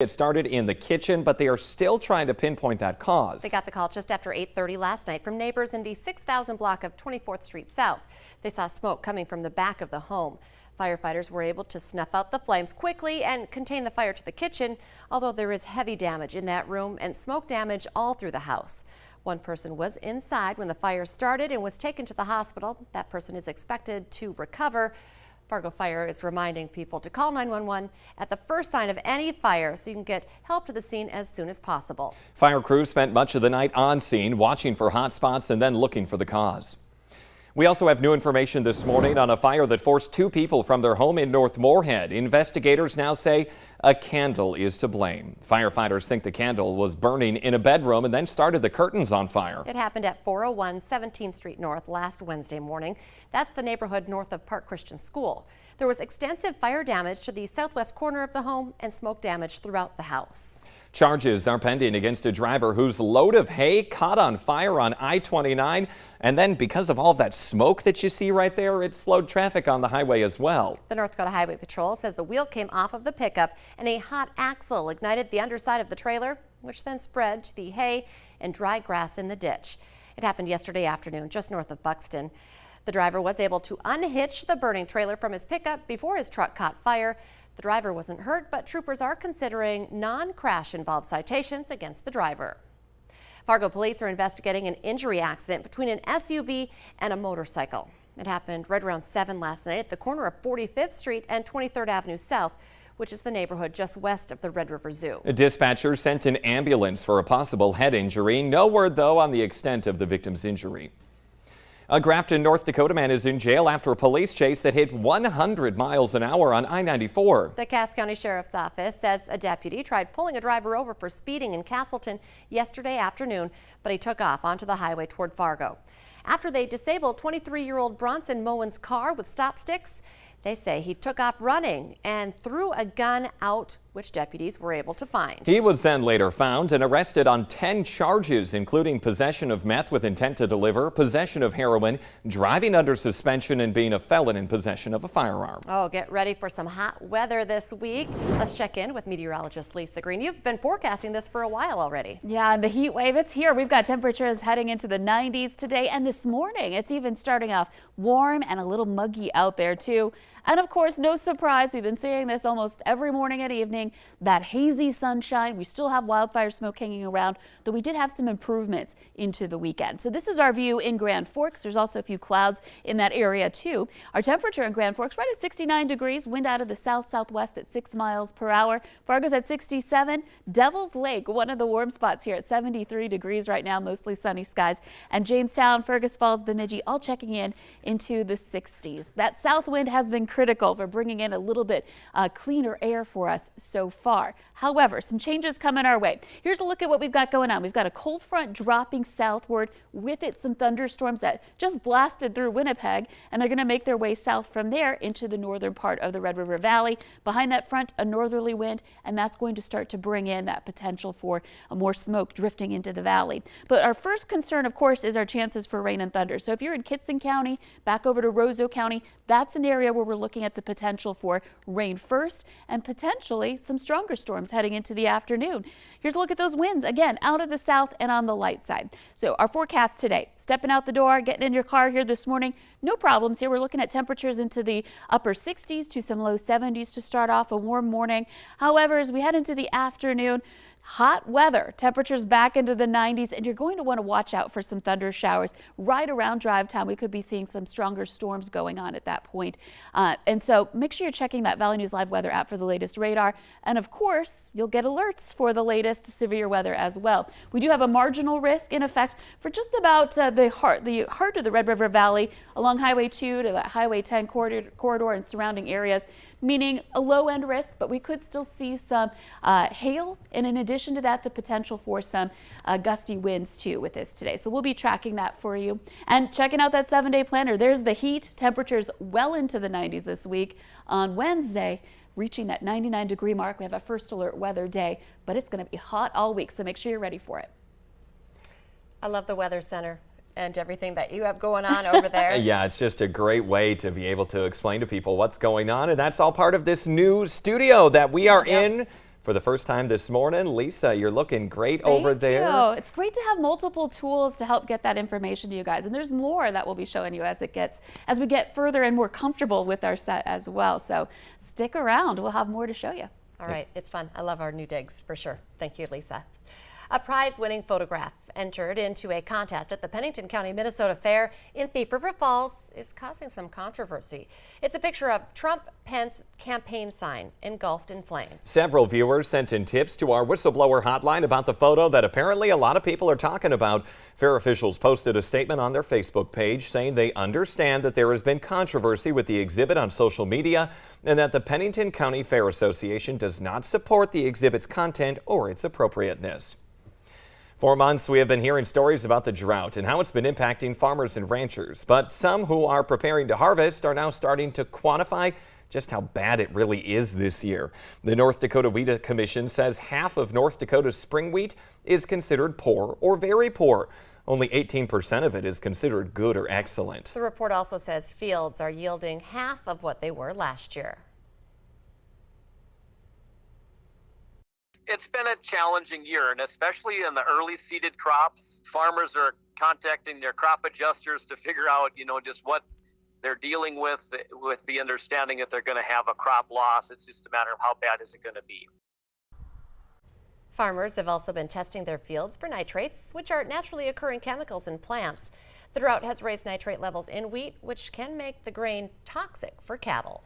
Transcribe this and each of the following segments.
It started in the kitchen, but they are still trying to pinpoint that cause. They got the call just after 8:30 last night from neighbors in the 6000 block of 24th Street South. They saw smoke coming from the back of the home. Firefighters were able to snuff out the flames quickly and contain the fire to the kitchen, although there is heavy damage in that room and smoke damage all through the house. One person was inside when the fire started and was taken to the hospital. That person is expected to recover. Fargo Fire is reminding people to call 911 at the first sign of any fire so you can get help to the scene as soon as possible. Fire crews spent much of the night on scene, watching for hot spots and then looking for the cause. We also have new information this morning on a fire that forced two people from their home in North Moorhead. Investigators now say a candle is to blame. Firefighters think the candle was burning in a bedroom and then started the curtains on fire. It happened at 401 17th Street North last Wednesday morning. That's the neighborhood north of Park Christian School. There was extensive fire damage to the southwest corner of the home and smoke damage throughout the house. Charges are pending against a driver whose load of hay caught on fire on I-29, and then because of all that smoke that you see right there, it slowed traffic on the highway as well. The North Dakota Highway Patrol says the wheel came off of the pickup and a hot axle ignited the underside of the trailer, which then spread to the hay and dry grass in the ditch. It happened yesterday afternoon just north of Buxton. The driver was able to unhitch the burning trailer from his pickup before his truck caught fire. The driver wasn't hurt, but troopers are considering non-crash involved citations against the driver. Fargo police are investigating an injury accident between an SUV and a motorcycle. It happened right around 7 last night at the corner of 45th Street and 23rd Avenue South, which is the neighborhood just west of the Red River Zoo. A dispatcher sent an ambulance for a possible head injury. No word, though, on the extent of the victim's injury. A Grafton, North Dakota man is in jail after a police chase that hit 100 miles an hour on I-94. The Cass County Sheriff's Office says a deputy tried pulling a driver over for speeding in Castleton yesterday afternoon, but he took off onto the highway toward Fargo. After they disabled 23-year-old Bronson Moen's car with stop sticks, they say he took off running and threw a gun out, which deputies were able to find. He was then later found and arrested on 10 charges, including possession of meth with intent to deliver, possession of heroin, driving under suspension, and being a felon in possession of a firearm. Oh, get ready for some hot weather this week. Let's check in with meteorologist Lisa Green. You've been forecasting this for a while already. Yeah, and the heat wave, it's here. We've got temperatures heading into the 90s today, and this morning it's even starting off warm and a little muggy out there too. And of course, no surprise, we've been seeing this almost every morning and evening, that hazy sunshine. We still have wildfire smoke hanging around, though we did have some improvements into the weekend. So this is our view in Grand Forks. There's also a few clouds in that area too. Our temperature in Grand Forks right at 69 degrees, wind out of the south-southwest at 6 miles per hour. Fargo's at 67. Devil's Lake, one of the warm spots here at 73 degrees right now, mostly sunny skies. And Jamestown, Fergus Falls, Bemidji, all checking in into the 60s. That south wind has been critical for bringing in a little bit cleaner air for us so far. However, some changes coming our way. Here's a look at what we've got going on. We've got a cold front dropping southward, with it some thunderstorms that just blasted through Winnipeg, and they're going to make their way south from there into the northern part of the Red River Valley. Behind that front, a northerly wind, and that's going to start to bring in that potential for more smoke drifting into the valley. But our first concern, of course, is our chances for rain and thunder. So if you're in Kittson County, back over to Roseau County, that's an area where we're looking at the potential for rain first and potentially some stronger storms heading into the afternoon. Here's a look at those winds again out of the south and on the light side. So our forecast today, stepping out the door, getting in your car here this morning, no problems here. We're looking at temperatures into the upper 60s to some low 70s to start off, a warm morning. However, as we head into the afternoon, hot weather, temperatures back into the 90s, and you're going to want to watch out for some thunder showers right around drive time. We could be seeing some stronger storms going on at that point. And so make sure you're checking that Valley News Live weather app for the latest radar. And of course, you'll get alerts for the latest severe weather as well. We do have a marginal risk in effect for just about the heart of the Red River Valley along Highway 2 to that Highway 10 corridor and surrounding areas, meaning a low-end risk, but we could still see some hail, and in addition to that, the potential for some gusty winds too with this today. So we'll be tracking that for you. And checking out that 7-day planner, there's the heat. Temperatures well into the 90s this week. On Wednesday, reaching that 99-degree mark. We have a first alert weather day, but it's going to be hot all week, so make sure you're ready for it. I love the Weather Center and everything that you have going on over there. Yeah, it's just a great way to be able to explain to people what's going on, and that's all part of this new studio that we are in for the first time this morning. Lisa, you're looking great over there. Thank you. It's great to have multiple tools to help get that information to you guys, and there's more that we'll be showing you as we get further and more comfortable with our set as well. So stick around. We'll have more to show you. All right, it's fun. I love our new digs for sure. Thank you, Lisa. A prize-winning photograph entered into a contest at the Pennington County, Minnesota Fair in Thief River Falls is causing some controversy. It's a picture of Trump-Pence campaign sign engulfed in flames. Several viewers sent in tips to our whistleblower hotline about the photo that apparently a lot of people are talking about. Fair officials posted a statement on their Facebook page saying they understand that there has been controversy with the exhibit on social media and that the Pennington County Fair Association does not support the exhibit's content or its appropriateness. For months, we have been hearing stories about the drought and how it's been impacting farmers and ranchers. But some who are preparing to harvest are now starting to quantify just how bad it really is this year. The North Dakota Wheat Commission says half of North Dakota's spring wheat is considered poor or very poor. Only 18% of it is considered good or excellent. The report also says fields are yielding half of what they were last year. It's been a challenging year, and especially in the early seeded crops, farmers are contacting their crop adjusters to figure out, just what they're dealing with the understanding that they're going to have a crop loss. It's just a matter of how bad is it going to be. Farmers have also been testing their fields for nitrates, which are naturally occurring chemicals in plants. The drought has raised nitrate levels in wheat, which can make the grain toxic for cattle.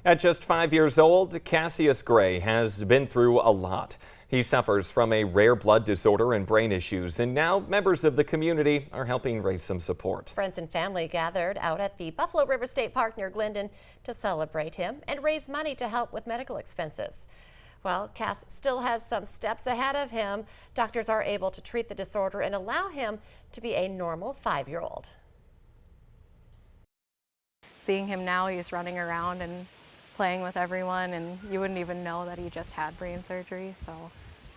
At just 5 years old, Cassius Gray has been through a lot. He suffers from a rare blood disorder and brain issues, and now members of the community are helping raise some support. Friends and family gathered out at the Buffalo River State Park near Glendon to celebrate him and raise money to help with medical expenses. Well, Cass still has some steps ahead of him. Doctors are able to treat the disorder and allow him to be a normal 5-year-old. Seeing him now, he's running around and playing with everyone, and you wouldn't even know that he just had brain surgery, so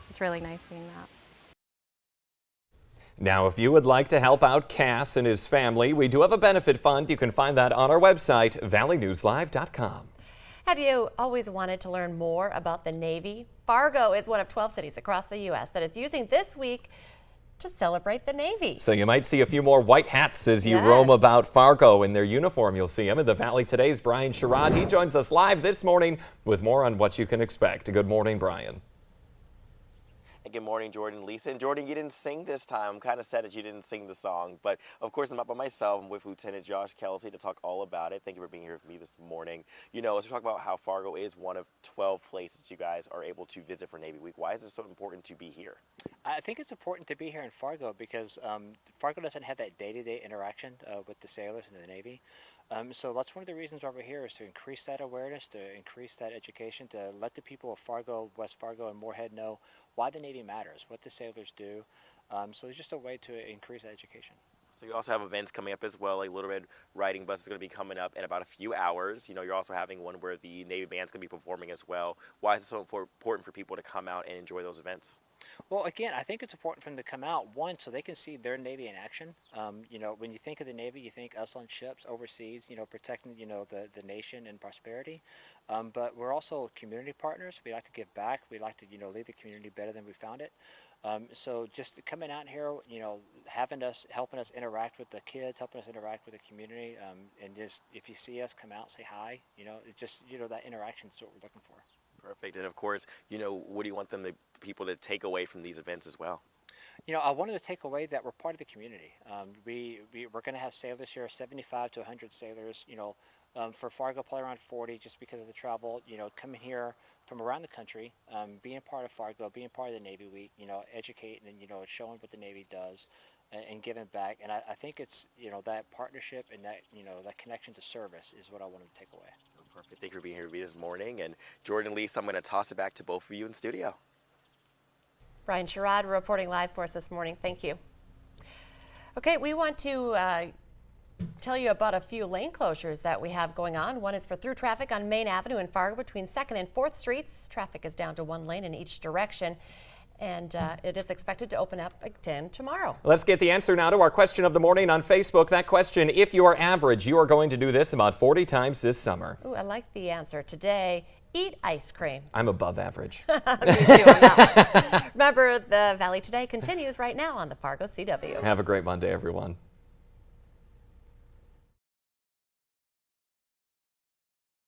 it's really nice seeing that. Now, if you would like to help out Cass and his family, we do have a benefit fund. You can find that on our website, valleynewslive.com. Have you always wanted to learn more about the Navy? Fargo is one of 12 cities across the U.S. that is using this week to celebrate the Navy. So you might see a few more white hats as you roam about Fargo in their uniform. You'll see them in the Valley Today's Brian Sherrod. He joins us live this morning with more on what you can expect. Good morning, Brian. And good morning, Jordan, Lisa. And Jordan, you didn't sing this time. I'm kind of sad that you didn't sing the song. But of course, I'm not by myself. I'm with Lieutenant Josh Kelsey to talk all about it. Thank you for being here with me this morning. Let's talk about how Fargo is one of 12 places you guys are able to visit for Navy Week. Why is it so important to be here? I think it's important to be here in Fargo because Fargo doesn't have that day-to-day interaction with the sailors and the Navy. So that's one of the reasons why we're here, is to increase that awareness, to increase that education, to let the people of Fargo, West Fargo, and Moorhead know why the Navy matters, what the sailors do. So it's just a way to increase that education. So you also have events coming up as well. Like Little Red Riding Bus is going to be coming up in about a few hours. You're also having one where the Navy band's going to be performing as well. Why is it so important for people to come out and enjoy those events? Well, again, I think it's important for them to come out, one, so they can see their Navy in action. When you think of the Navy, you think us on ships overseas, protecting, the nation and prosperity. But we're also community partners. We like to give back. We like to, leave the community better than we found it. So just coming out here, helping us interact with the kids, helping us interact with the community, and just if you see us, come out, say hi. That interaction is what we're looking for. Perfect. And of course, what do you want people to take away from these events as well? I wanted to take away that we're part of the community. We're going to have sailors here, 75 to 100 sailors. For Fargo, probably around 40, just because of the travel. Coming here from around the country, being part of Fargo, being part of the Navy Week. Educating and showing what the Navy does, and giving back. And I think it's that partnership and that that connection to service is what I wanted to take away. Perfect. Thank you for being here with me this morning. And Jordan and Lisa, I'm going to toss it back to both of you in studio. Brian Sherrod reporting live for us this morning. Thank you. Okay, we want to tell you about a few lane closures that we have going on. One is for through traffic on Main Avenue in Fargo between 2nd and 4th Streets. Traffic is down to 1 lane in each direction. And it is expected to open up again tomorrow. Let's get the answer now to our question of the morning on Facebook. That question, if you are average, you are going to do this about 40 times this summer. Ooh, I like the answer. Today, eat ice cream. I'm above average. Me too on that one. Remember, the Valley Today continues right now on the Fargo CW. Have a great Monday, everyone.